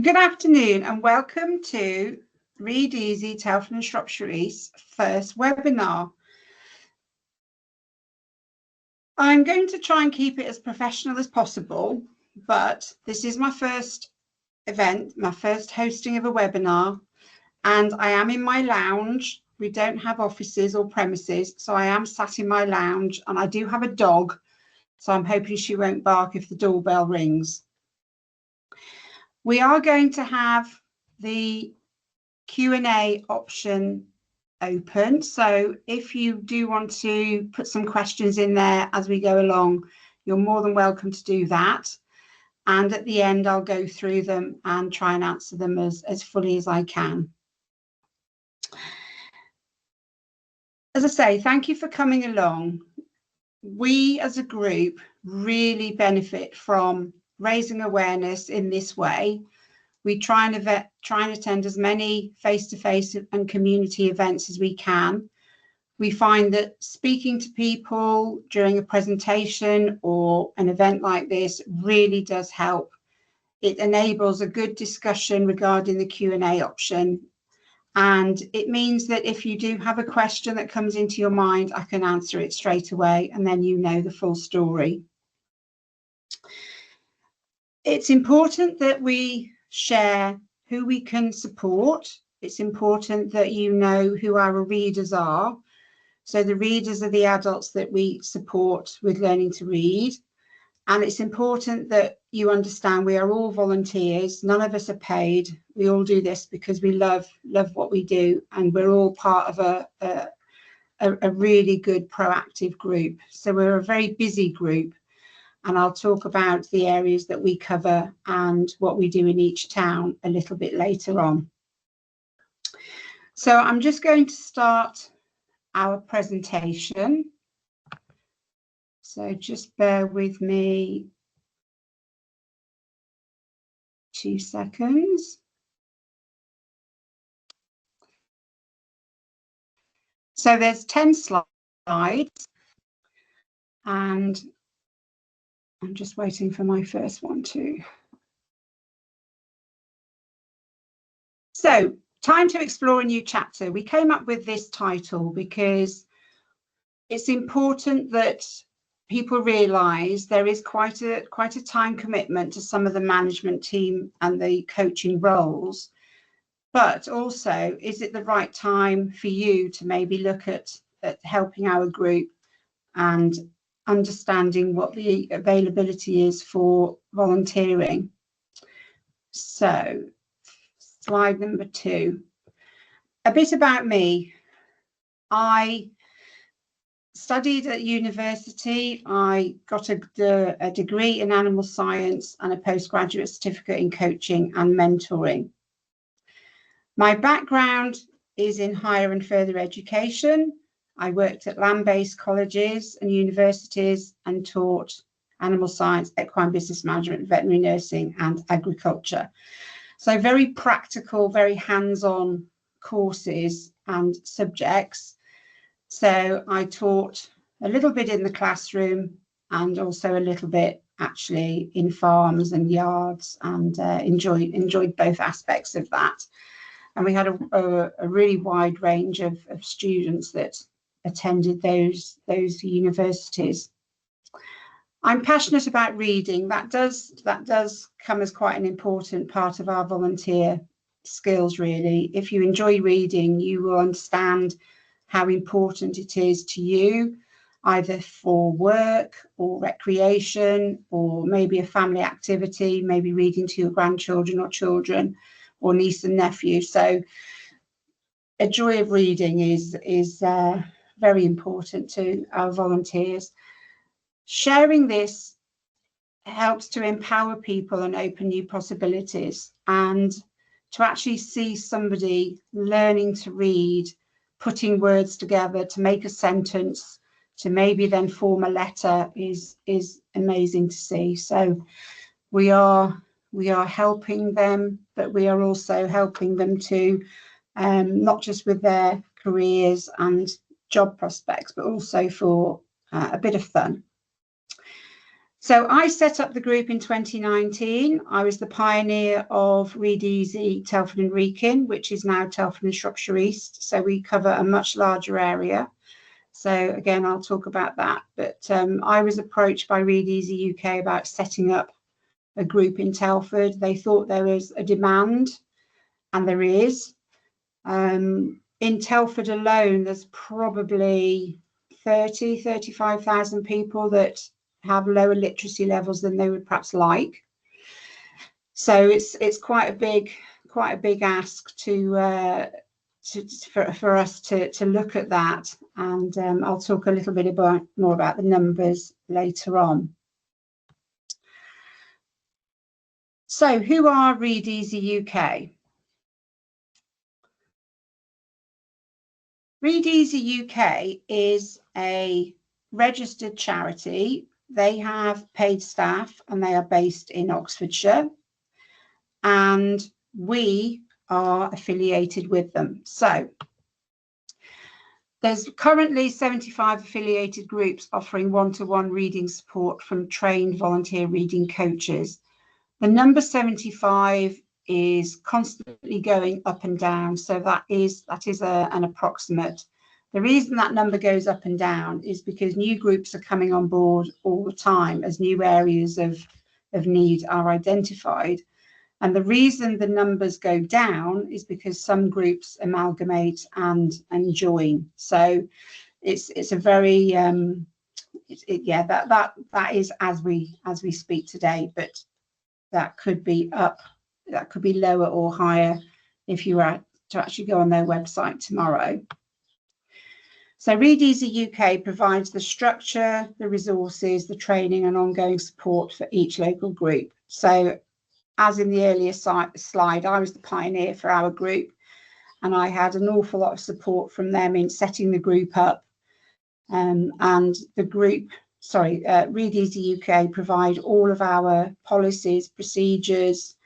Good afternoon and welcome to Read Easy Telford and Shropshire East's first webinar. I'm going to try and keep it as professional as possible, but this is my first event, my first hosting of a webinar, and I am in my lounge. We don't have offices or premises, so I am sat in my lounge, and I do have a dog, so I'm hoping she won't bark if the doorbell rings. We are going to have the Q&A option open, so if you do want to put some questions in there as we go along, you're more than welcome to do that, and at the end I'll go through them and try and answer them as fully as I can. As I say, thank you for coming along. We as a group really benefit from raising awareness in this way. We try and attend as many face-to-face and community events as we can. We find that speaking to people during a presentation or an event like this really does help. It enables a good discussion regarding the Q&A option. And it means that if you do have a question that comes into your mind, I can answer it straight away, and then you know the full story. It's important that we share who we can support. It's important that you know who our readers are. So the readers are the adults that we support with learning to read. And it's important that you understand we are all volunteers. None of us are paid. We all do this because we love what we do, and we're all part of a really good proactive group. So we're a very busy group, and I'll talk about the areas that we cover and what we do in each town a little bit later on. So I'm just going to start our presentation. So just bear with me 2 seconds. So there's 10 slides, and I'm just waiting for my first one too. So, time to explore a new chapter. We came up with this title because it's important that people realise there is quite a time commitment to some of the management team and the coaching roles, but also, is it the right time for you to maybe look at helping our group and understanding what the availability is for volunteering? So, slide number 2. A bit about me. I studied at university. I got a degree in animal science and a postgraduate certificate in coaching and mentoring. My background is in higher and further education. I worked at land-based colleges and universities and taught animal science, equine business management, veterinary nursing and agriculture. So very practical, very hands-on courses and subjects. So I taught a little bit in the classroom and also a little bit actually in farms and yards, and enjoyed both aspects of that. And we had a really wide range of students that attended those universities. I'm passionate about reading. That does come as quite an important part of our volunteer skills, really. If you enjoy reading, you will understand how important it is to you, either for work or recreation, or maybe a family activity, maybe reading to your grandchildren or children or niece and nephew. So a joy of reading is very important to our volunteers. Sharing this helps to empower people and open new possibilities, and to actually see somebody learning to read, putting words together to make a sentence, to maybe then form a letter is amazing to see. So we are helping them, but we are also helping them to not just with their careers and job prospects, but also for a bit of fun. So I set up the group in 2019. I was the pioneer of Read Easy Telford and Wrekin, which is now Telford and Shropshire East. So we cover a much larger area. So again, I'll talk about that. But I was approached by Read Easy UK about setting up a group in Telford. They thought there was a demand, and there is. In Telford alone, there's probably 35,000 people that have lower literacy levels than they would perhaps like. So it's quite a big ask for us to look at that, and I'll talk a little bit more about the numbers later on. So who are Read Easy UK? Read Easy UK is a registered charity. They have paid staff and they are based in Oxfordshire, and we are affiliated with them. So there's currently 75 affiliated groups offering one-to-one reading support from trained volunteer reading coaches. The number 75 is constantly going up and down, so that is an approximate. The reason that number goes up and down is because new groups are coming on board all the time as new areas of need are identified. And the reason the numbers go down is because some groups amalgamate and join. So it's a very that is as we speak today, but that could be up, that could be lower or higher if you were to actually go on their website tomorrow. So Read Easy UK provides the structure, the resources, the training and ongoing support for each local group. So as in the earlier slide, I was the pioneer for our group, and I had an awful lot of support from them in setting the group up. And the group, Read Easy UK provide all of our policies, procedures,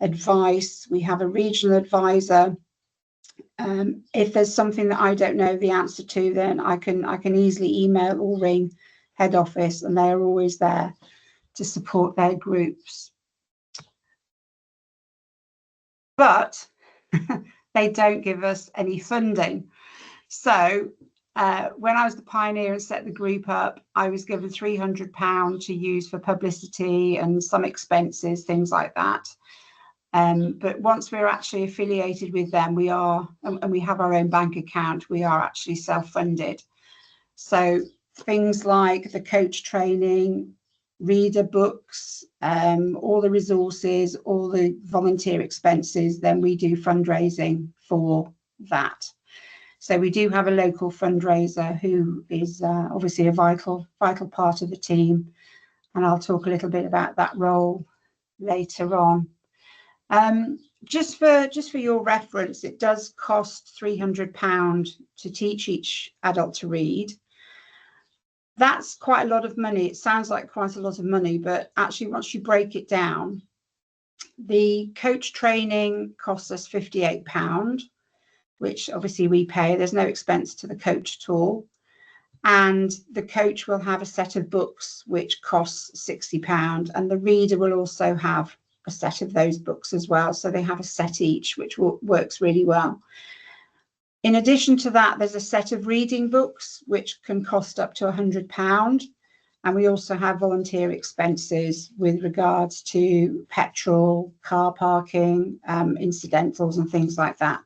advice. We have a regional advisor. If there's something that I don't know the answer to, then I can easily email or ring head office, and they are always there to support their groups. But they don't give us any funding. So when I was the pioneer and set the group up, I was given £300 to use for publicity and some expenses, things like that. But once we're actually affiliated with them, we are, and we have our own bank account, we are actually self-funded. So things like the coach training, reader books, all the resources, all the volunteer expenses, then we do fundraising for that. So we do have a local fundraiser who is obviously a vital part of the team, and I'll talk a little bit about that role later on. Just for your reference, it does cost £300 to teach each adult to read. That's quite a lot of money. It sounds like quite a lot of money, but actually once you break it down, the coach training costs us £58, which obviously we pay. There's no expense to the coach at all. And the coach will have a set of books which costs £60, and the reader will also have a set of those books as well. So they have a set each, which works really well. In addition to that, there's a set of reading books, which can cost up to £100. And we also have volunteer expenses with regards to petrol, car parking, incidentals and things like that.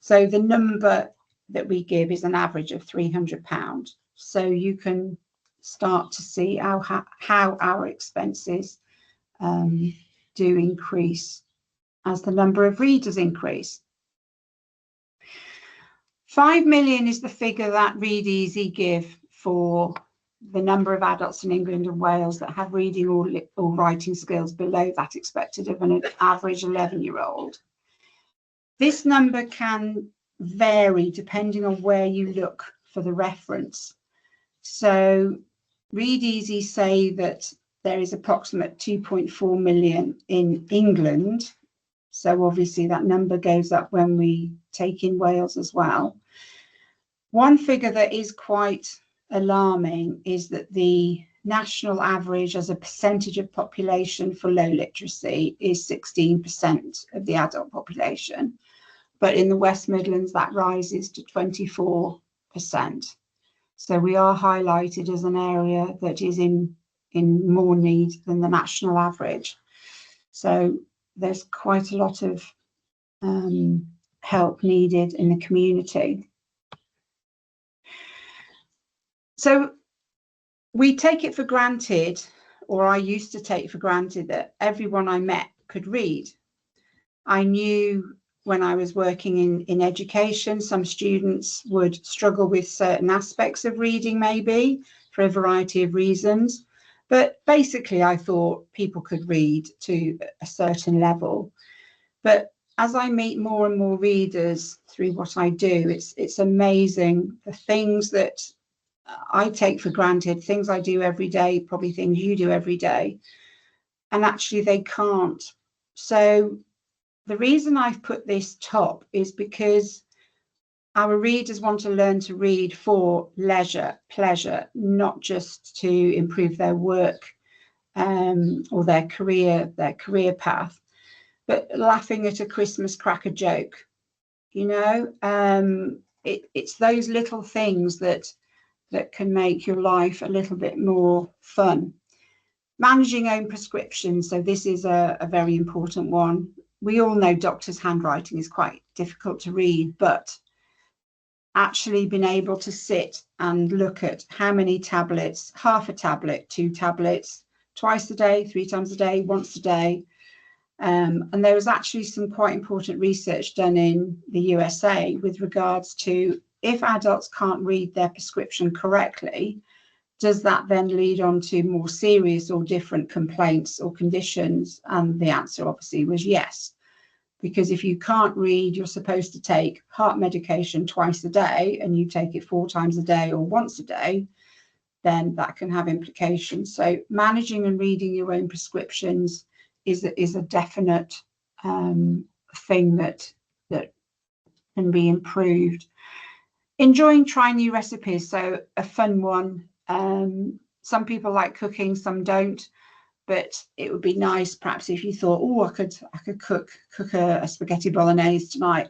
So the number that we give is an average of £300. So you can start to see how our expenses do increase as the number of readers increase. 5 million is the figure that Read Easy give for the number of adults in England and Wales that have reading or writing skills below that expected of an average 11-year-old. This number can vary depending on where you look for the reference. So Read Easy say that there is approximate 2.4 million in England. So obviously that number goes up when we take in Wales as well. One figure that is quite alarming is that the national average as a percentage of population for low literacy is 16% of the adult population. But in the West Midlands, that rises to 24%. So we are highlighted as an area that is in more need than the national average. So there's quite a lot of help needed in the community. So we take it for granted, or I used to take for granted, that everyone I met could read. I knew when I was working in education, some students would struggle with certain aspects of reading, maybe for a variety of reasons. But basically, I thought people could read to a certain level. But as I meet more and more readers through what I do, it's amazing the things that I take for granted, things I do every day, probably things you do every day, and actually they can't. So the reason I've put this top is because our readers want to learn to read for leisure, pleasure, not just to improve their work or their career path, but laughing at a Christmas cracker joke. You know, it's those little things that can make your life a little bit more fun. Managing own prescriptions. So this is a very important one. We all know doctors' handwriting is quite difficult to read, but actually being able to sit and look at how many tablets, half a tablet, 2 tablets, twice a day, 3 times a day, once a day. And there was actually some quite important research done in the USA with regards to if adults can't read their prescription correctly, does that then lead on to more serious or different complaints or conditions? And the answer obviously was yes. Because if you can't read, you're supposed to take heart medication twice a day and you take it 4 times a day or once a day, then that can have implications. So managing and reading your own prescriptions is a definite thing that can be improved. Enjoying trying new recipes, so a fun one. Some people like cooking, some don't. But it would be nice, perhaps, if you thought, oh, I could cook a spaghetti bolognese tonight.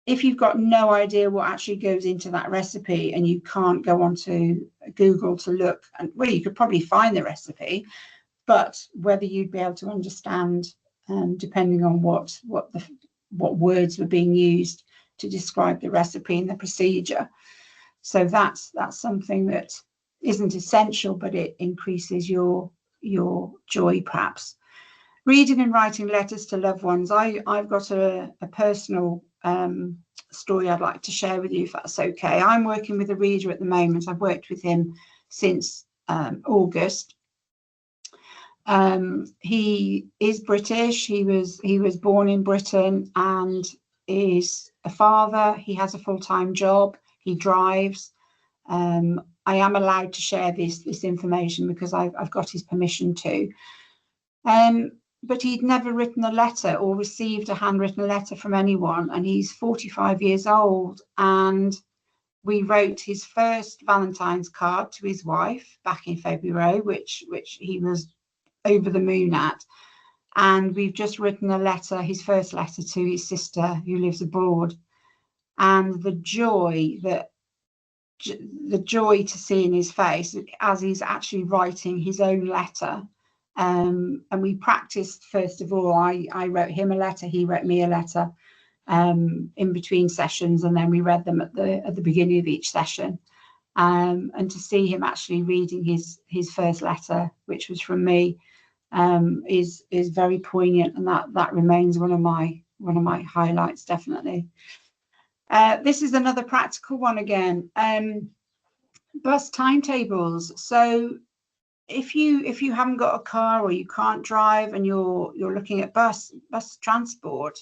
If you've got no idea what actually goes into that recipe and you can't go onto Google to look, and well, you could probably find the recipe, but whether you'd be able to understand, depending on what words were being used to describe the recipe and the procedure. So that's something that isn't essential, but it increases your joy, perhaps. Reading and writing letters to loved ones. I've got a personal story I'd like to share with you, if that's okay. I'm working with a reader at the moment. I've worked with him since August. He is British. He was born in Britain and is a father. He has a full-time job. He drives. I am allowed to share this information because I've got his permission to. But he'd never written a letter or received a handwritten letter from anyone, and he's 45 years old. And we wrote his first Valentine's card to his wife back in February, which he was over the moon at. And we've just written a letter, his first letter, to his sister who lives abroad. And the joy to see in his face as he's actually writing his own letter. And we practiced, first of all, I wrote him a letter, he wrote me a letter in between sessions, and then we read them at the beginning of each session. And to see him actually reading his first letter, which was from me, is very poignant, and that remains one of my highlights, definitely. This is another practical one again. Bus timetables. So if you haven't got a car or you can't drive and you're looking at bus transport,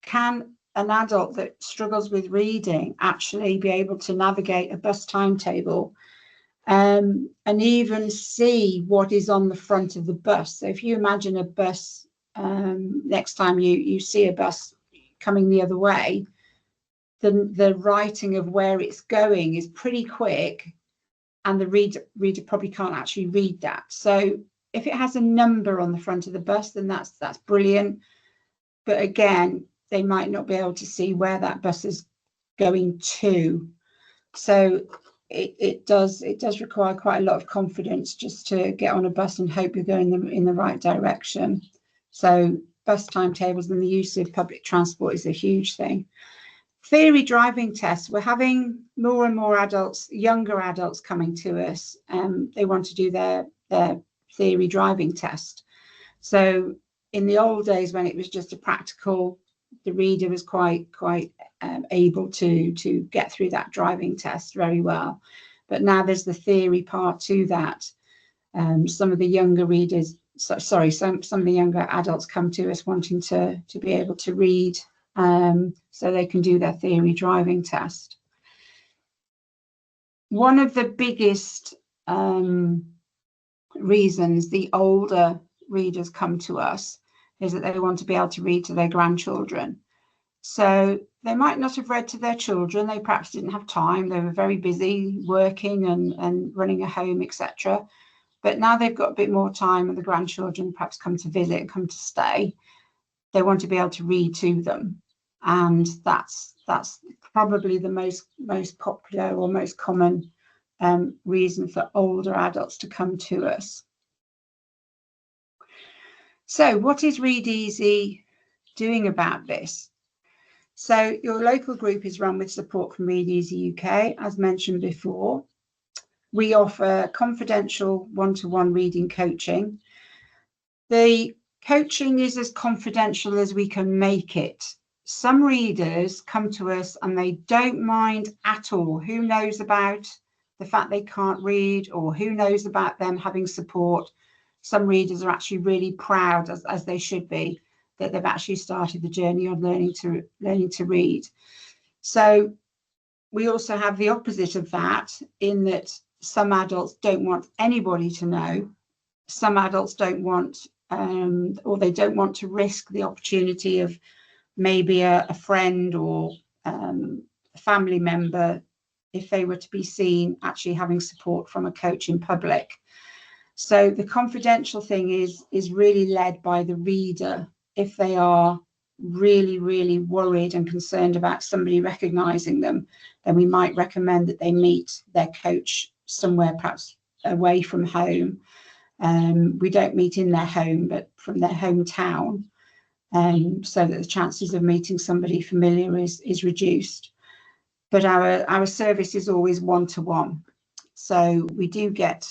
can an adult that struggles with reading actually be able to navigate a bus timetable and even see what is on the front of the bus? So if you imagine a bus, next time you see a bus coming the other way, the writing of where it's going is pretty quick, and the reader probably can't actually read that. So if it has a number on the front of the bus, then that's brilliant. But again, they might not be able to see where that bus is going to. So it does require quite a lot of confidence just to get on a bus and hope you're going in the right direction. So bus timetables and the use of public transport is a huge thing. Theory driving tests, we're having more and more adults, younger adults coming to us. They want to do their theory driving test. So in the old days when it was just a practical, the reader was quite able to get through that driving test very well. But now there's the theory part to that. Some of the younger readers, some of the younger adults come to us wanting to be able to read, so they can do their theory driving test. One of the biggest reasons the older readers come to us is that they want to be able to read to their grandchildren. So they might not have read to their children, they perhaps didn't have time, they were very busy working and running a home, etc. But now they've got a bit more time and the grandchildren perhaps come to visit and come to stay. They want to be able to read to them. And that's probably the most popular or most common reason for older adults to come to us. So what is Read Easy doing about this? So your local group is run with support from Read Easy UK, as mentioned before. We offer confidential one-to-one reading coaching. The coaching is as confidential as we can make it. Some readers come to us and they don't mind at all who knows about the fact they can't read or who knows about them having support. Some readers are actually really proud, as they should be, that they've actually started the journey on learning to read. So we also have the opposite of that, in that some adults don't want anybody to know. Some adults don't want, or they don't want to risk the opportunity of maybe a friend or a family member, if they were to be seen actually having support from a coach in public. So the confidential thing is really led by the reader. If they are really, really worried and concerned about somebody recognising them, then we might recommend that they meet their coach somewhere perhaps away from home. We don't meet in their home, but from their hometown, so that the chances of meeting somebody familiar is reduced. But our service is always one-to-one. So we do get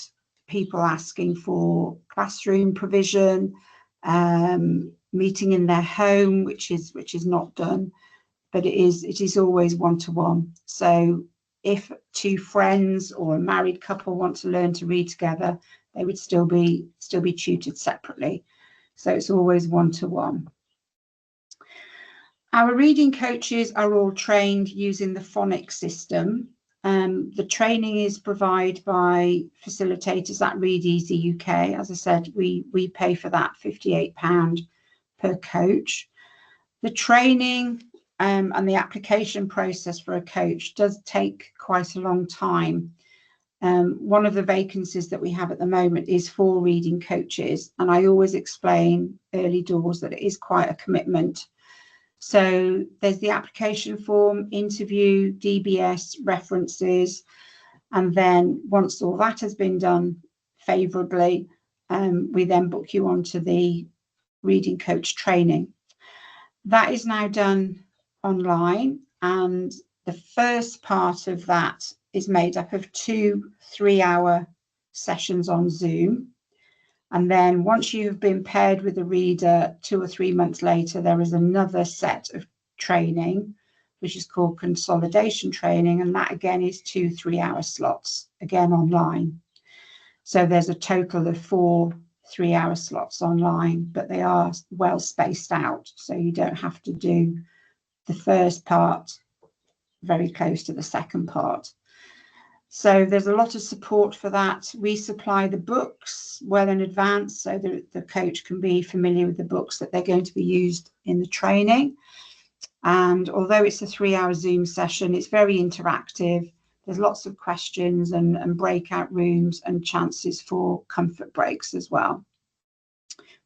people asking for classroom provision, meeting in their home, which is not done, but it is always one-to-one. So if two friends or a married couple want to learn to read together, they would still be tutored separately. So it's always one-to-one. Our reading coaches are all trained using the phonics system. The training is provided by facilitators at Read Easy UK. As I said, we pay for that £58 per coach. The training and the application process for a coach does take quite a long time. One of the vacancies that we have at the moment is for reading coaches, and I always explain early doors that it is quite a commitment. So there's the application form, interview, DBS, references, and then once all that has been done favourably, we then book you onto the reading coach training. That is now done online, and the first part of that is made up of 2 3-hour sessions on Zoom. And then once you have been paired with a reader 2 or 3 months later, there is another set of training, which is called consolidation training. And that again is 2 3-hour slots, again online. So there's a total of 4 3-hour slots online, but they are well spaced out. So you don't have to do the first part very close to the second part. So there's a lot of support for that. We supply the books well in advance so that the coach can be familiar with the books that they're going to be used in the training. And although it's a 3-hour Zoom session, it's very interactive. there's lots of questions and breakout rooms and chances for comfort breaks as well.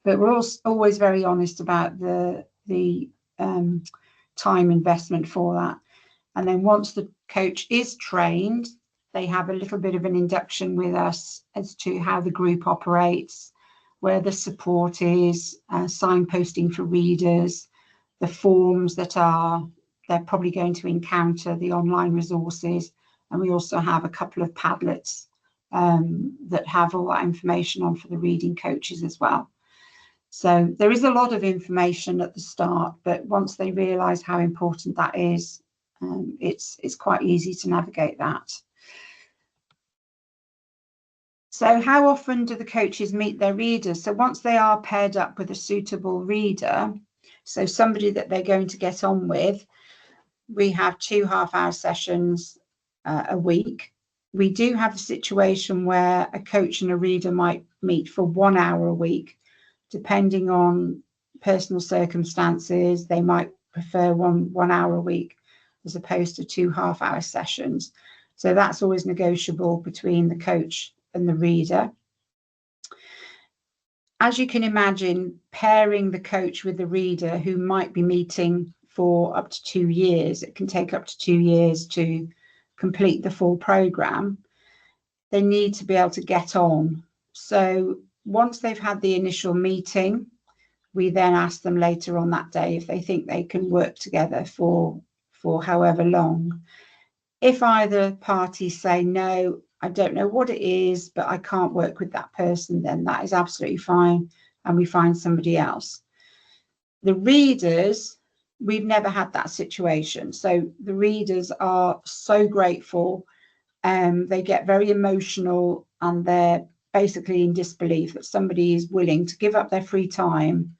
But we're also always very honest about the time investment for that. And then once the coach is trained, they have a little bit of an induction with us as to how the group operates, where the support is, signposting for readers, the forms that they're probably going to encounter, the online resources. And we also have a couple of Padlets that have all that information on for the reading coaches as well. So there is a lot of information at the start, but once they realise how important that is, it's quite easy to navigate that. So how often do the coaches meet their readers? So once they are paired up with a suitable reader, so somebody that they're going to get on with, we have 2 half-hour sessions a week. We do have a situation where a coach and a reader might meet for 1 hour a week, depending on personal circumstances. They might prefer one hour a week as opposed to 2 half-hour sessions. So that's always negotiable between the coach and the reader. As you can imagine, pairing the coach with the reader who might be meeting for up to 2 years, it can take up to 2 years to complete the full programme. They need to be able to get on. So once they've had the initial meeting, we then ask them later on that day if they think they can work together for however long. If either party say, no, I don't know what it is, but I can't work with that person, then that is absolutely fine, and we find somebody else. The readers, we've never had that situation. So the readers are so grateful. They get very emotional, and they're basically in disbelief that somebody is willing to give up their free time.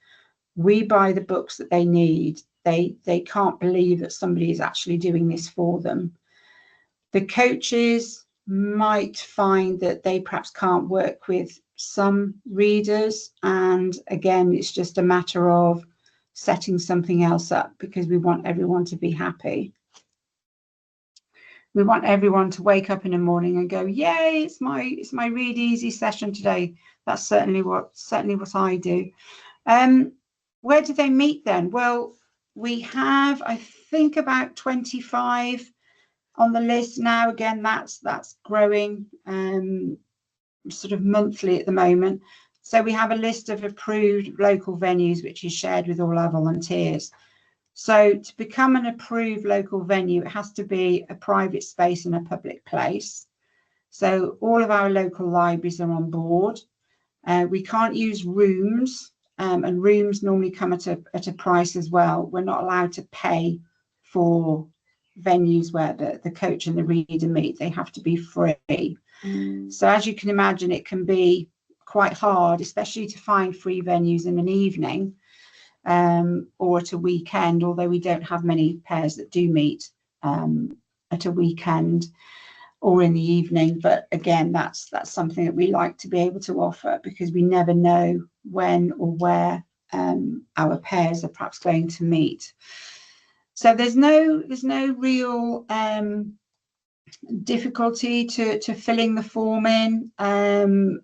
We buy the books that they need. They can't believe that somebody is actually doing this for them. The coaches might find that they perhaps can't work with some readers, and again, it's just a matter of setting something else up, because we want everyone to be happy. We want everyone to wake up in the morning and go, yay, it's my Read Easy session today. That's certainly what I do. Where do they meet then? Well, we have, I think, about 25 on the list now. Again, that's growing sort of monthly at the moment. So we have a list of approved local venues, which is shared with all our volunteers. So to become an approved local venue, it has to be a private space in a public place. So all of our local libraries are on board. We can't use rooms, and rooms normally come at a price as well. We're not allowed to pay for venues where the coach and the reader meet. They have to be free. So as you can imagine, it can be quite hard, especially to find free venues in an evening or at a weekend, although we don't have many pairs that do meet at a weekend or in the evening. But again, that's something that we like to be able to offer, because we never know when or where our pairs are perhaps going to meet. So there's no real difficulty to filling the form in.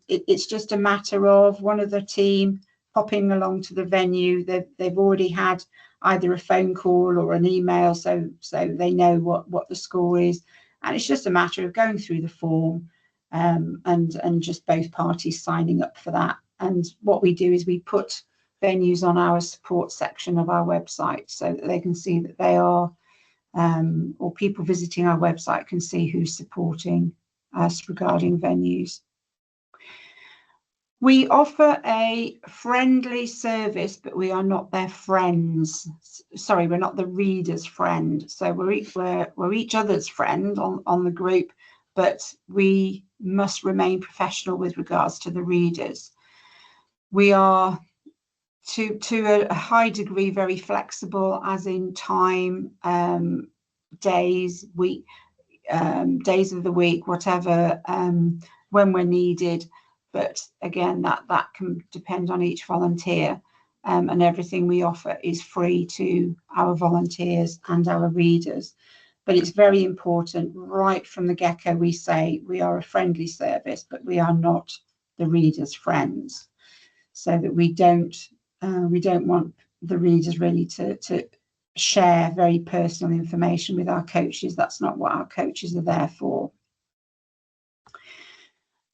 It's just a matter of one of the team popping along to the venue. They've already had either a phone call or an email, so they know what the score is, and it's just a matter of going through the form and just both parties signing up for that. And what we do is we put venues on our support section of our website so that they can see that they are, or people visiting our website can see who's supporting us regarding venues. We offer a friendly service, but we are not their friends. Sorry, we're not the reader's friend. So we're each other's friend on the group, but we must remain professional with regards to the readers. We are to a high degree very flexible, as in time, days, week, days of the week, whatever, when we're needed. But again, that can depend on each volunteer, and everything we offer is free to our volunteers and our readers. But it's very important right from the get-go we say we are a friendly service, but we are not the reader's friends, so that we don't want the readers really to share very personal information with our coaches. That's not what our coaches are there for.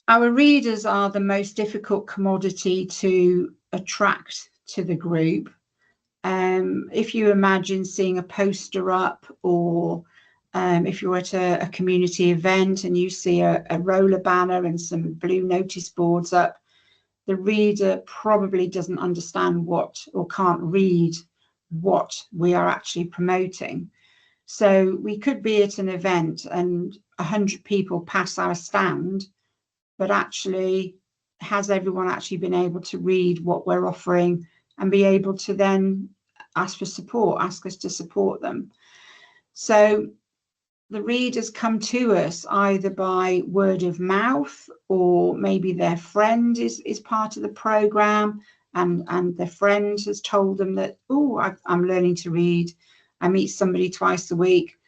Our readers are the most difficult commodity to attract to the group. If you imagine seeing a poster up, or if you're at a community event and you see a roller banner and some blue notice boards up, the reader probably doesn't understand what, or can't read what we are actually promoting. So we could be at an event and 100 people pass our stand, but actually, has everyone actually been able to read what we're offering and be able to then ask for support, ask us to support them? So the readers come to us either by word of mouth, or maybe their friend is part of the programme, and their friend has told them that, oh, I'm learning to read. I meet somebody twice a week.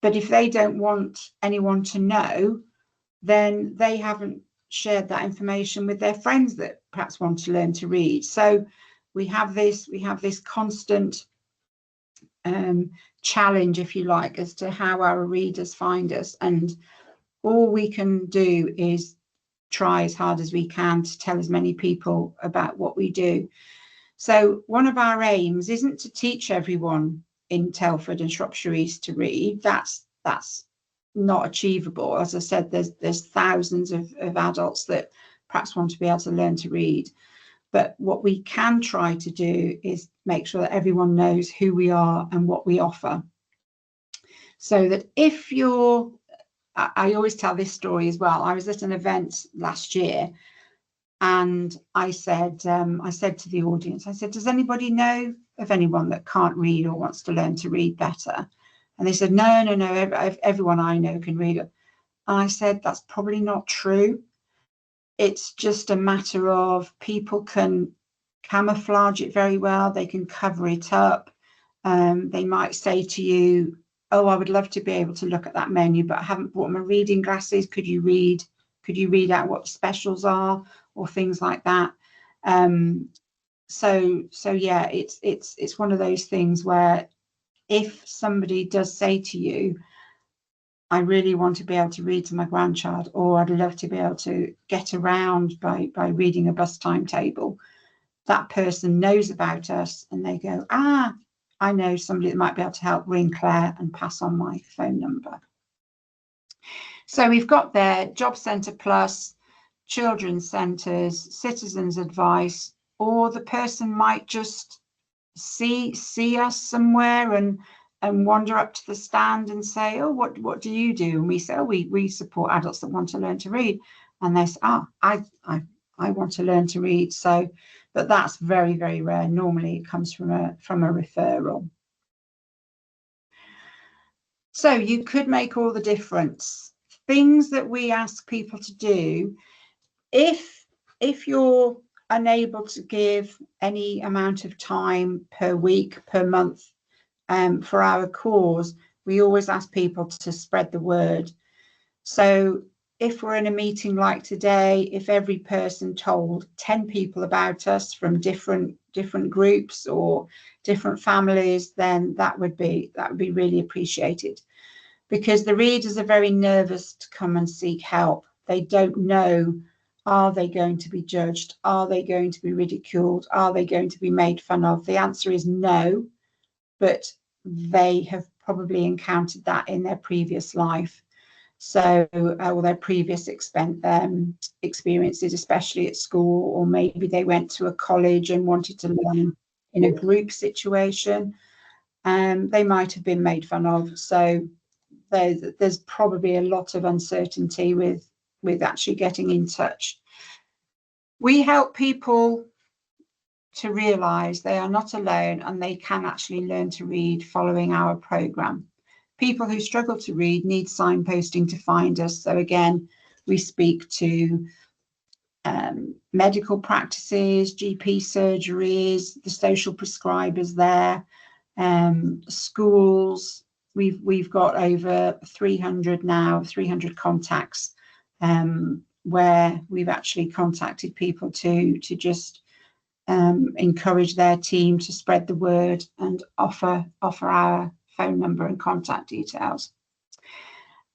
But if they don't want anyone to know, then they haven't shared that information with their friends that perhaps want to learn to read. So we have this constant challenge, if you like, as to how our readers find us, and all we can do is try as hard as we can to tell as many people about what we do. So one of our aims isn't to teach everyone in Telford and Shropshire East to read. That's not achievable. As I said, there's thousands of adults that perhaps want to be able to learn to read. But what we can try to do is make sure that everyone knows who we are and what we offer. So that if you're, I always tell this story as well. I was at an event last year, and I said to the audience, I said, does anybody know of anyone that can't read or wants to learn to read better? And they said, no, everyone I know can read it. And I said, that's probably not true. It's just a matter of people can camouflage it very well. They can cover it up. They might say to you, oh, I would love to be able to look at that menu, but I haven't brought my reading glasses. Could you read out what the specials are, or things like that? So yeah, it's one of those things where if somebody does say to you, I really want to be able to read to my grandchild, or I'd love to be able to get around by reading a bus timetable, that person knows about us and they go, I know somebody that might be able to help, ring Claire and pass on my phone number. So we've got there Job Centre Plus, children's centres, citizens advice, or the person might just see us somewhere and wander up to the stand and say, oh, what do you do? And we say, oh, we support adults that want to learn to read. And they say, I want to learn to read. So, but that's very, very rare. Normally it comes from a referral. So you could make all the difference. Things that we ask people to do, if you're unable to give any amount of time per week, per month, for our cause, we always ask people to spread the word. So if we're in a meeting like today, if every person told 10 people about us from different groups or different families, then that would be really appreciated, because the readers are very nervous to come and seek help. They don't know, are they going to be judged? Are they going to be ridiculed? Are they going to be made fun of? The answer is no, but they have probably encountered that in their previous life. So, or their previous experiences, especially at school, or maybe they went to a college and wanted to learn in a group situation. They might have been made fun of. So there's probably a lot of uncertainty with actually getting in touch. We help people to realise they are not alone and they can actually learn to read following our programme. People who struggle to read need signposting to find us. So again, we speak to medical practices, GP surgeries, the social prescribers there, schools, we've got over 300 now, 300 contacts, where we've actually contacted people to just encourage their team to spread the word and offer our phone number and contact details.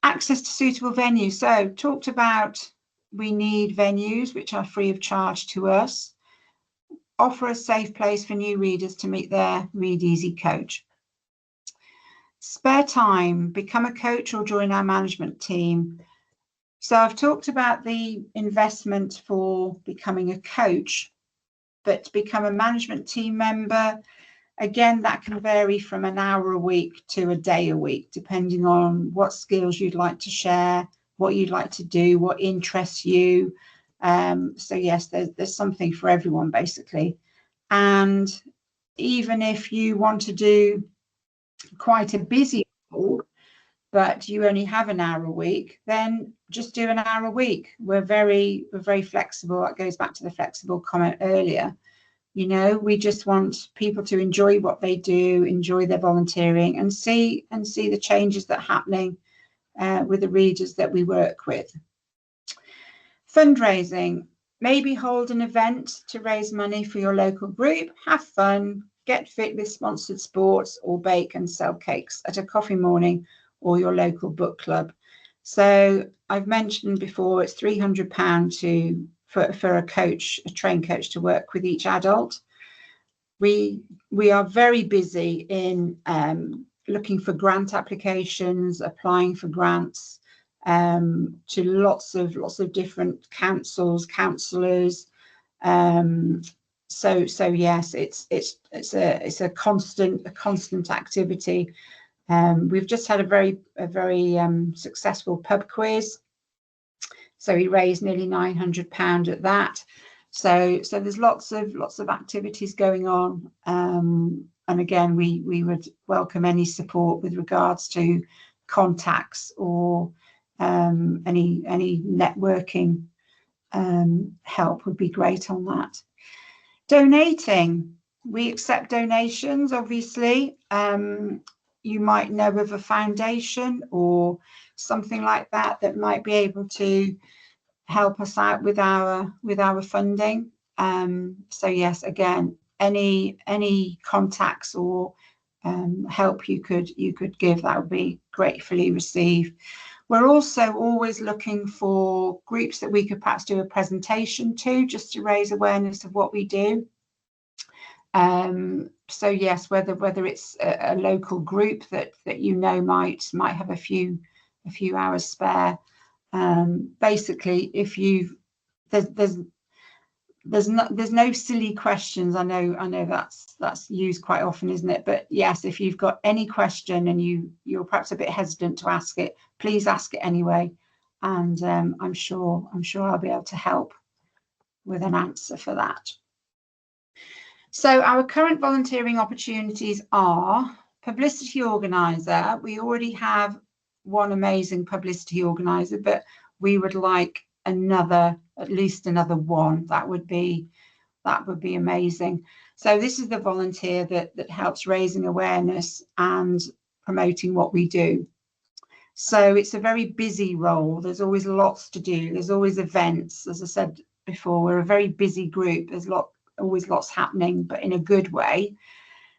Access to suitable venues. So talked about, we need venues which are free of charge to us. Offer a safe place for new readers to meet their Read Easy coach. Spare time, become a coach or join our management team. So I've talked about the investment for becoming a coach, but to become a management team member, again, that can vary from an hour a week to a day a week, depending on what skills you'd like to share, what you'd like to do, what interests you. So yes, there's something for everyone, basically. And even if you want to do quite a busy role, but you only have an hour a week, then just do an hour a week. We're very flexible. That goes back to the flexible comment earlier. You know, we just want people to enjoy what they do, enjoy their volunteering, and see the changes that are happening with the readers that we work with. Fundraising, maybe hold an event to raise money for your local group, have fun, get fit with sponsored sports, or bake and sell cakes at a coffee morning or your local book club. So I've mentioned before, it's £300 for a coach, a trained coach, to work with each adult. We are very busy in looking for grant applications, applying for grants to lots of different councils, councillors. So yes, it's a constant activity. We've just had a very successful pub quiz. So we raised nearly £900 at that. So there's lots of activities going on. And again, we would welcome any support with regards to contacts or any networking help would be great on that. Donating, we accept donations, obviously. You might know of a foundation or something like that might be able to help us out with our funding. So yes, again, any contacts or help you could give, that would be gratefully received. We're also always looking for groups that we could perhaps do a presentation to, just to raise awareness of what we do. So yes, whether it's a local group that you know might have a few hours spare. Basically, if there's no silly questions. I know that's used quite often, isn't it? But yes, if you've got any question and you're perhaps a bit hesitant to ask it, please ask it anyway, and I'm sure I'll be able to help with an answer for that. So our current volunteering opportunities are Publicity Organiser. We already have one amazing Publicity Organiser, but we would like at least another one. That would be amazing. So this is the volunteer that helps raising awareness and promoting what we do. So it's a very busy role. There's always lots to do. There's always events. As I said before, we're a very busy group. There's always lots happening, but in a good way.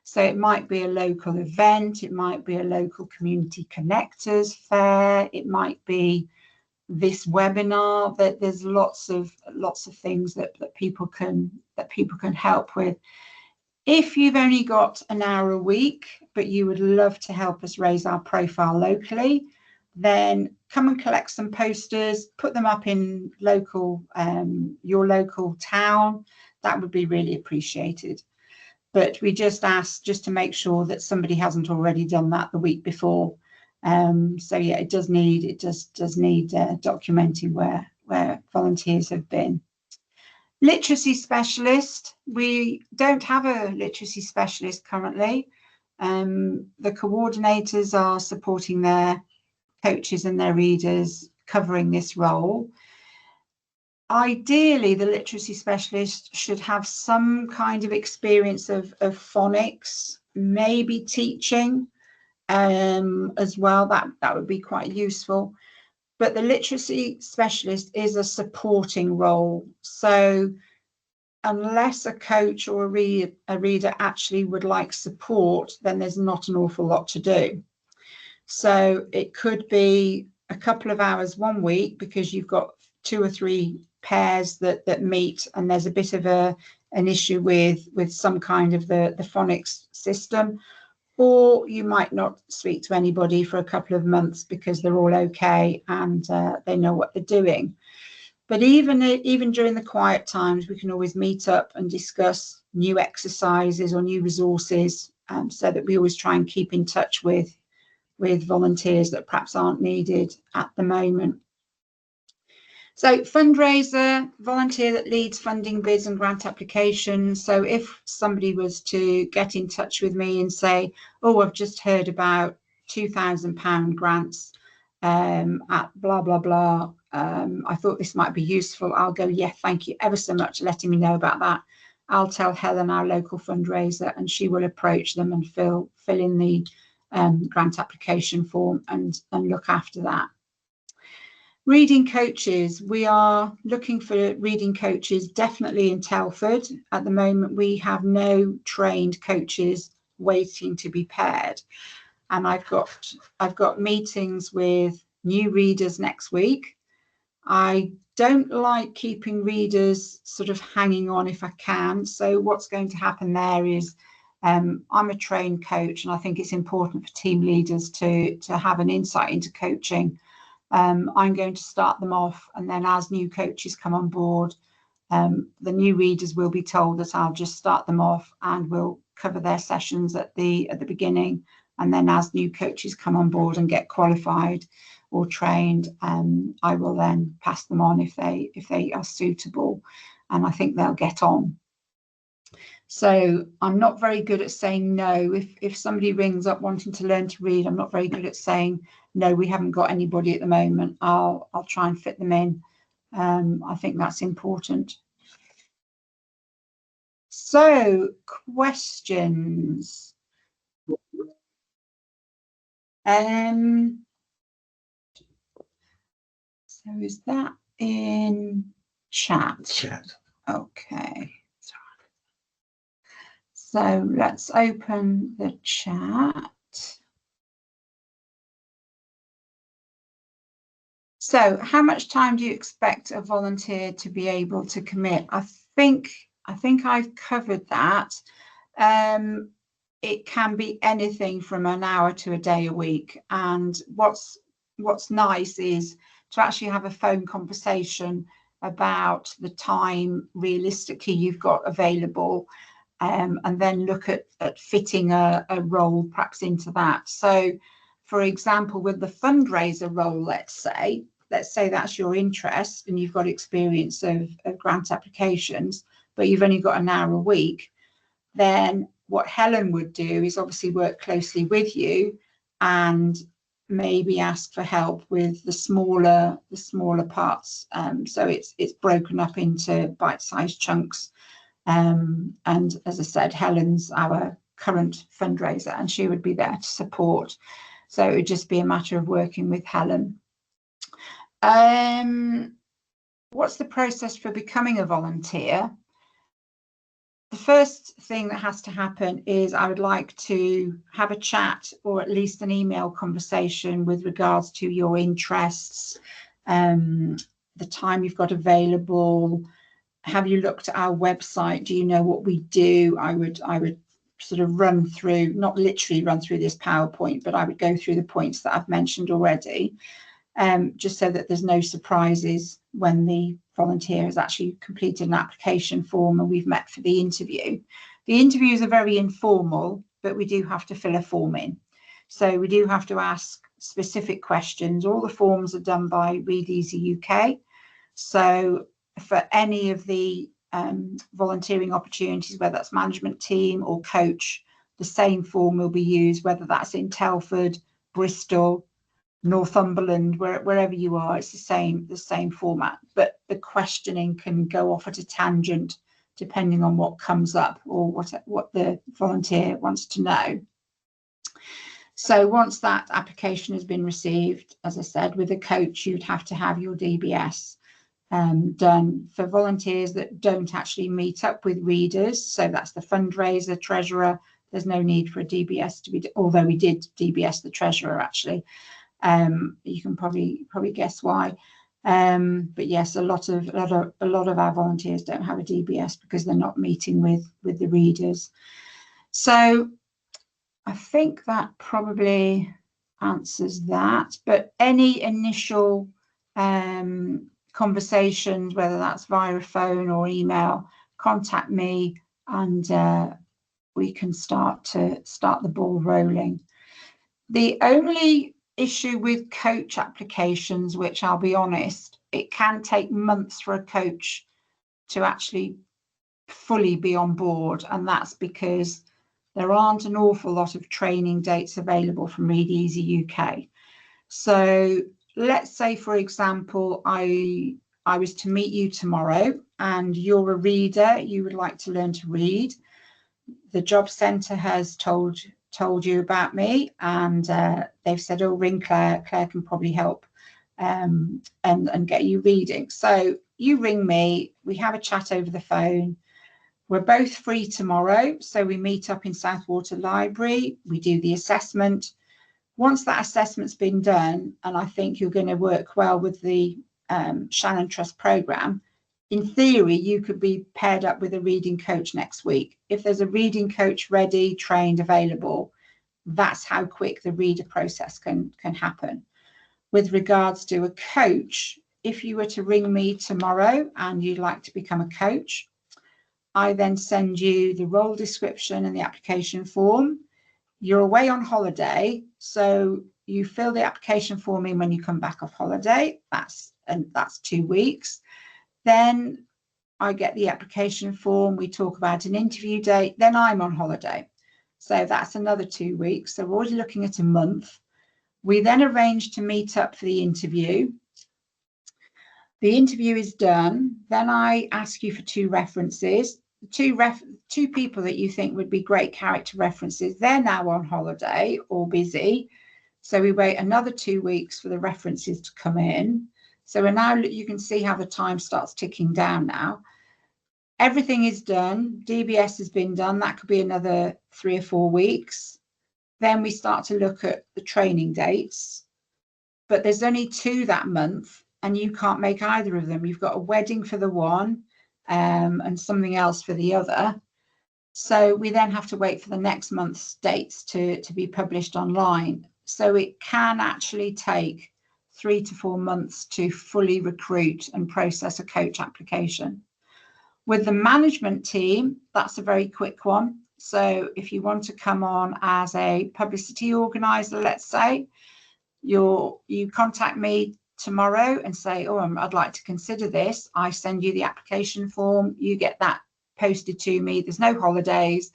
So it might be a local event, it might be a local community connectors fair, it might be this webinar. That there's lots of things that people can help with. If you've only got an hour a week, but you would love to help us raise our profile locally, then come and collect some posters, put them up in your local town. That would be really appreciated. But we just ask just to make sure that somebody hasn't already done that the week before. So yeah, it does need documenting where volunteers have been. Literacy specialist. We don't have a literacy specialist currently. The coordinators are supporting their coaches and their readers covering this role. Ideally, the literacy specialist should have some kind of experience of phonics, maybe teaching. as well. That would be quite useful. But the literacy specialist is a supporting role. So unless a coach or a reader actually would like support, then there's not an awful lot to do. So it could be a couple of hours one week because you've got 2 or 3 pairs that meet, and there's a bit of an issue with some kind of the phonics system. Or you might not speak to anybody for a couple of months because they're all okay and they know what they're doing. But even during the quiet times, we can always meet up and discuss new exercises or new resources, so that we always try and keep in touch with volunteers that perhaps aren't needed at the moment. So fundraiser, volunteer that leads funding bids and grant applications. So if somebody was to get in touch with me and say, oh, I've just heard about £2,000 grants at blah, blah, blah. I thought this might be useful. I'll go, yeah, thank you ever so much for letting me know about that. I'll tell Helen, our local fundraiser, and she will approach them and fill in the grant application form and look after that. Reading coaches, we are looking for reading coaches definitely in Telford. At the moment, we have no trained coaches waiting to be paired. And I've got meetings with new readers next week. I don't like keeping readers sort of hanging on if I can. So what's going to happen there is I'm a trained coach, and I think it's important for team leaders to have an insight into coaching. I'm going to start them off, and then as new coaches come on board, the new readers will be told that I'll just start them off and we'll cover their sessions at the beginning. And then as new coaches come on board and get qualified or trained, I will then pass them on if they are suitable, and I think they'll get on. So I'm not very good at saying no. If somebody rings up wanting to learn to read, I'm not very good at saying no, we haven't got anybody at the moment. I'll try and fit them in. I think that's important. So questions. So is that in chat? Chat. Okay. So let's open the chat. So how much time do you expect a volunteer to be able to commit? I think I've covered that. It can be anything from an hour to a day a week. And what's nice is to actually have a phone conversation about the time realistically you've got available, and then look at fitting a role perhaps into that. So, for example, with the fundraiser role, let's say that's your interest and you've got experience of grant applications, but you've only got an hour a week, then what Helen would do is obviously work closely with you and maybe ask for help with the smaller parts. So it's broken up into bite-sized chunks. And as I said, Helen's our current fundraiser and she would be there to support. So it would just be a matter of working with Helen. What's the process for becoming a volunteer? The first thing that has to happen is I would like to have a chat or at least an email conversation with regards to your interests, the time you've got available. Have you looked at our website? Do you know what we do? I would sort of run through, not literally run through this PowerPoint, but I would go through the points that I've mentioned already, just so that there's no surprises when the volunteer has actually completed an application form and we've met for the interview. The interviews are very informal, but we do have to fill a form in. So we do have to ask specific questions. All the forms are done by Read Easy UK. So for any of the volunteering opportunities, whether that's management team or coach, the same form will be used, whether that's in Telford, Bristol, Northumberland, wherever you are, it's the same format, but the questioning can go off at a tangent depending on what comes up or what the volunteer wants to know. So once that application has been received, as I said, with a coach, you'd have to have your DBS done. For volunteers that don't actually meet up with readers, so that's the fundraiser, treasurer, there's no need for a DBS to be, although we did DBS the treasurer actually. You can probably guess why. But yes, a lot of our volunteers don't have a DBS because they're not meeting with the readers. So I think that probably answers that. But any initial conversations, whether that's via phone or email, contact me and we can start the ball rolling. The only issue with coach applications, which I'll be honest, it can take months for a coach to actually fully be on board, and that's because there aren't an awful lot of training dates available from Read Easy UK. So let's say, for example, I was to meet you tomorrow and you're a reader, you would like to learn to read. The job centre has told you about me, and they've said, oh, ring Claire can probably help and get you reading. So you ring me, we have a chat over the phone. We're both free tomorrow, so we meet up in Southwater Library, we do the assessment. Once that assessment's been done, and I think you're going to work well with the Shannon Trust programme, in theory, you could be paired up with a reading coach next week. If there's a reading coach ready, trained, available, that's how quick the reader process can happen. With regards to a coach, if you were to ring me tomorrow and you'd like to become a coach, I then send you the role description and the application form. You're away on holiday, so you fill the application form in when you come back off holiday. That's 2 weeks. Then I get the application form, we talk about an interview date, then I'm on holiday. So that's another 2 weeks. So we're already looking at a month. We then arrange to meet up for the interview. The interview is done. Then I ask you for 2 references. Two people that you think would be great character references. They're now on holiday or busy. So we wait another 2 weeks for the references to come in. So we're now, you can see how the time starts ticking down now. Everything is done. DBS has been done. That could be another 3 or 4 weeks. Then we start to look at the training dates. But there's only 2 that month, and you can't make either of them. You've got a wedding for the one and something else for the other. So we then have to wait for the next month's dates to be published online. So it can actually take 3 to 4 months to fully recruit and process a coach application. With the management team, that's a very quick one. So if you want to come on as a publicity organiser, let's say, you contact me tomorrow and say, oh, I'd like to consider this. I send you the application form, you get that posted to me. There's no holidays.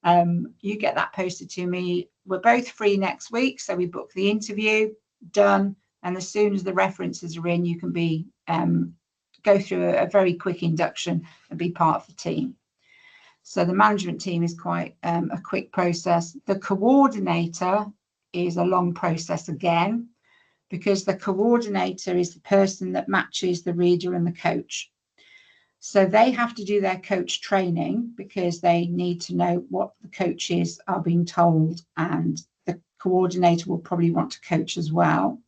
You get that posted to me. We're both free next week, so we book the interview, done. And as soon as the references are in, you can be go through a very quick induction and be part of the team. So the management team is quite a quick process. The coordinator is a long process again, because the coordinator is the person that matches the reader and the coach. So they have to do their coach training because they need to know what the coaches are being told, and the coordinator will probably want to coach as well.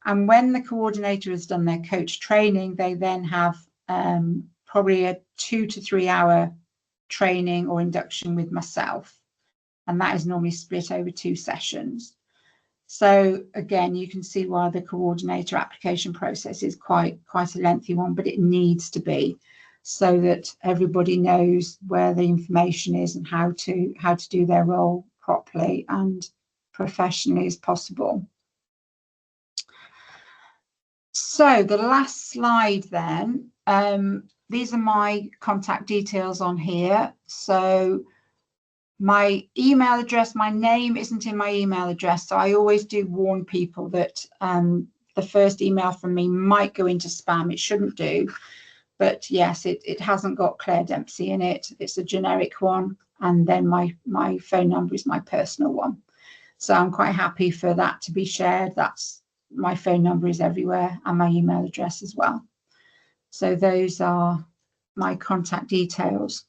And when the coordinator has done their coach training, they then have probably a 2 to 3 hour training or induction with myself. And that is normally split over 2 sessions. So again, you can see why the coordinator application process is quite a lengthy one, but it needs to be, so that everybody knows where the information is and how to do their role properly and professionally as possible. So the last slide then, these are my contact details on here. So my email address, my name isn't in my email address. So I always do warn people that the first email from me might go into spam. It shouldn't do. But yes, it hasn't got Claire Dempsey in it. It's a generic one. And then my phone number is my personal one. So I'm quite happy for that to be shared. That's my phone number is everywhere and my email address as well. So those are my contact details.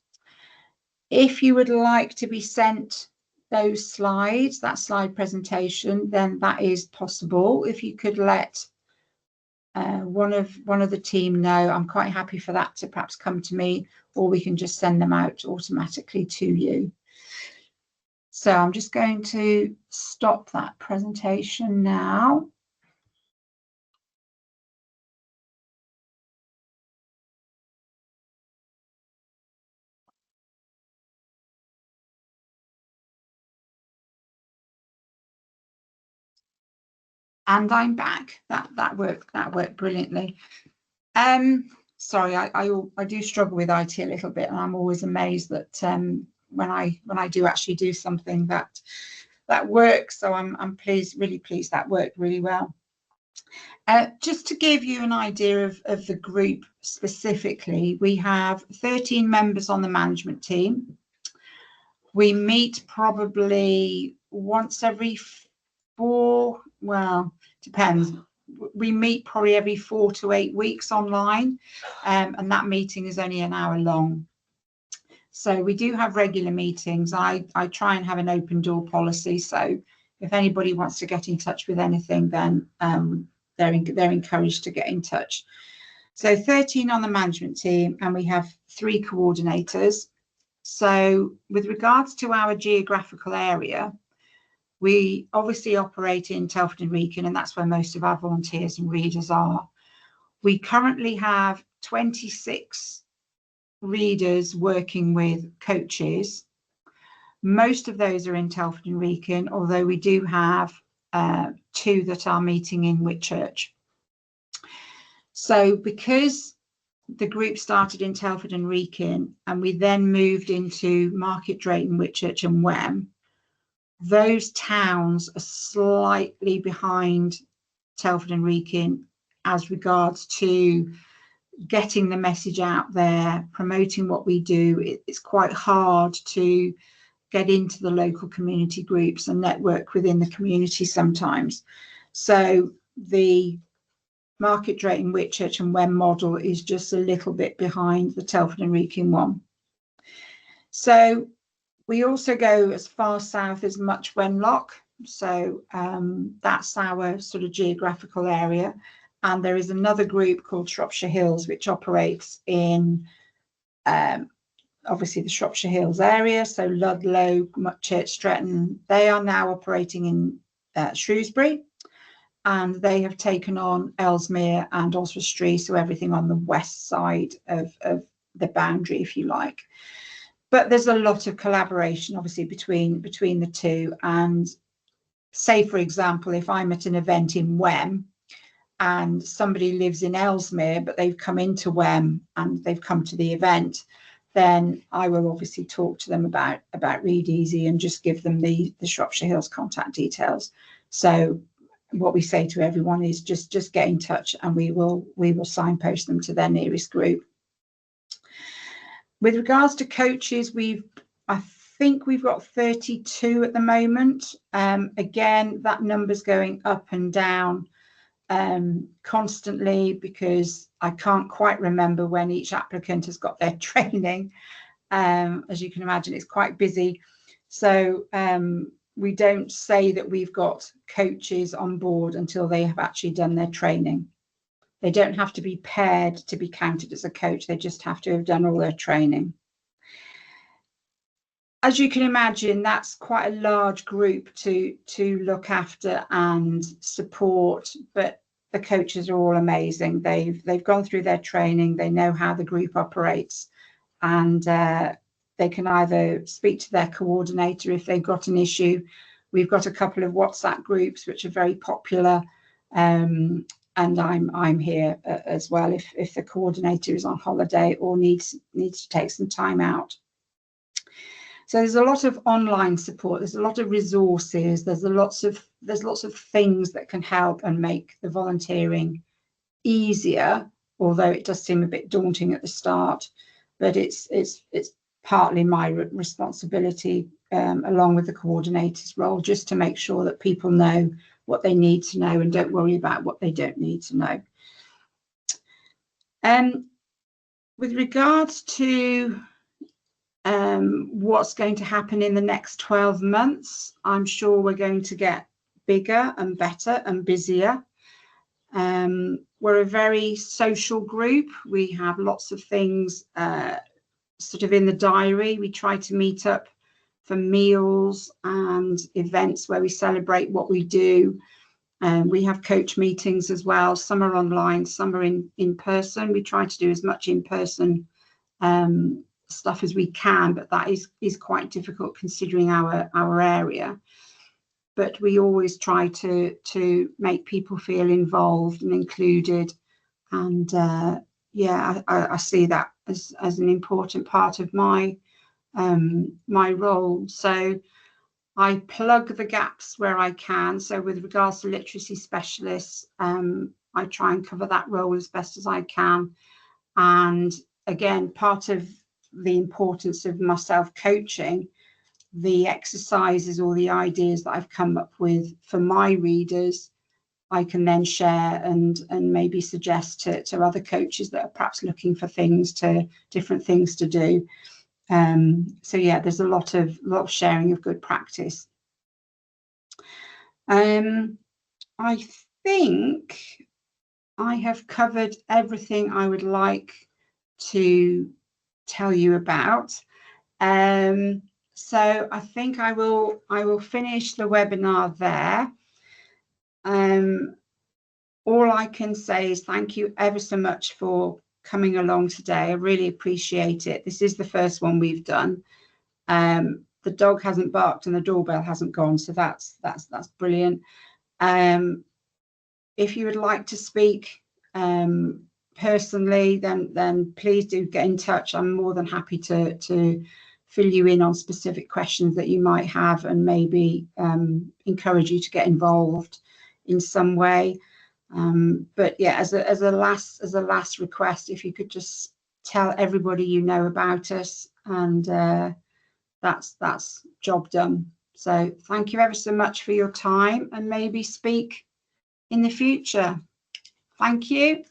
If you would like to be sent those slides, that slide presentation, then that is possible. If you could let one of the team know, I'm quite happy for that to perhaps come to me, or we can just send them out automatically to you. So I'm just going to stop that presentation now. And I'm back. That worked brilliantly. Sorry, I do struggle with IT a little bit, and I'm always amazed that when I do actually do something that works. So I'm pleased, really pleased that worked really well. Just to give you an idea of the group specifically, we have 13 members on the management team. We meet probably once every 4, well, depends. We meet probably every 4 to 8 weeks online, and that meeting is only an hour long. So we do have regular meetings. I try and have an open door policy. So if anybody wants to get in touch with anything, then they're encouraged to get in touch. So 13 on the management team, and we have 3 coordinators. So with regards to our geographical area, we obviously operate in Telford and Wrekin, and that's where most of our volunteers and readers are. We currently have 26 readers working with coaches. Most of those are in Telford and Wrekin, although we do have 2 that are meeting in Whitchurch. So because the group started in Telford and Wrekin, and we then moved into Market Drayton, Whitchurch and Wem, those towns are slightly behind Telford and Wrekin as regards to getting the message out there, promoting what we do. It's quite hard to get into the local community groups and network within the community sometimes. So the Market Drayton, Whitchurch and Wem model is just a little bit behind the Telford and Wrekin one. So we also go as far south as Much Wenlock. So that's our sort of geographical area. And there is another group called Shropshire Hills, which operates in obviously the Shropshire Hills area. So Ludlow, Mutchurch, Stretton, they are now operating in Shrewsbury. And they have taken on Ellesmere and Oswestry, so everything on the west side of the boundary, if you like. But there's a lot of collaboration, obviously, between the two. And say, for example, if I'm at an event in Wem and somebody lives in Ellesmere, but they've come into Wem and they've come to the event, then I will obviously talk to them about Read Easy and just give them the Shropshire Hills contact details. So what we say to everyone is just get in touch, and we will signpost them to their nearest group. With regards to coaches, I think we've got 32 at the moment. Again, that number's going up and down constantly, because I can't quite remember when each applicant has got their training. As you can imagine, it's quite busy. So we don't say that we've got coaches on board until they have actually done their training. They don't have to be paired to be counted as a coach. They just have to have done all their training. As you can imagine, that's quite a large group to look after and support, but the coaches are all amazing. They've gone through their training. They know how the group operates, and they can either speak to their coordinator if they've got an issue. We've got a couple of WhatsApp groups which are very popular, and I'm here as well if the coordinator is on holiday or needs to take some time out. So there's a lot of online support. There's a lot of resources. There's lots of things that can help and make the volunteering easier, although it does seem a bit daunting at the start. But it's partly my responsibility, along with the coordinator's role, just to make sure that people know what they need to know and don't worry about what they don't need to know. With regards to what's going to happen in the next 12 months, I'm sure we're going to get bigger and better and busier. We're a very social group. We have lots of things sort of in the diary. We try to meet up for meals and events where we celebrate what we do. We have coach meetings as well. Some are online, some are in person. We try to do as much in-person stuff as we can, but that is quite difficult considering our area. But we always try to make people feel involved and included, and yeah, I see that as an important part of my my role. So I plug the gaps where I can. So with regards to literacy specialists, I try and cover that role as best as I can. And again, part of the importance of myself coaching, the exercises or the ideas that I've come up with for my readers, I can then share and maybe suggest to other coaches that are perhaps looking for different things to do. So yeah, there's a lot of sharing of good practice. I think I have covered everything I would like to tell you about. So I think I will finish the webinar there. All I can say is thank you ever so much for coming along today. I really appreciate it. This is the first one we've done. The dog hasn't barked and the doorbell hasn't gone, so that's brilliant. If you would like to speak personally, then please do get in touch. I'm more than happy to fill you in on specific questions that you might have, and maybe encourage you to get involved in some way. But yeah, as a last request, if you could just tell everybody you know about us, and that's job done. So thank you ever so much for your time, and maybe speak in the future. Thank you.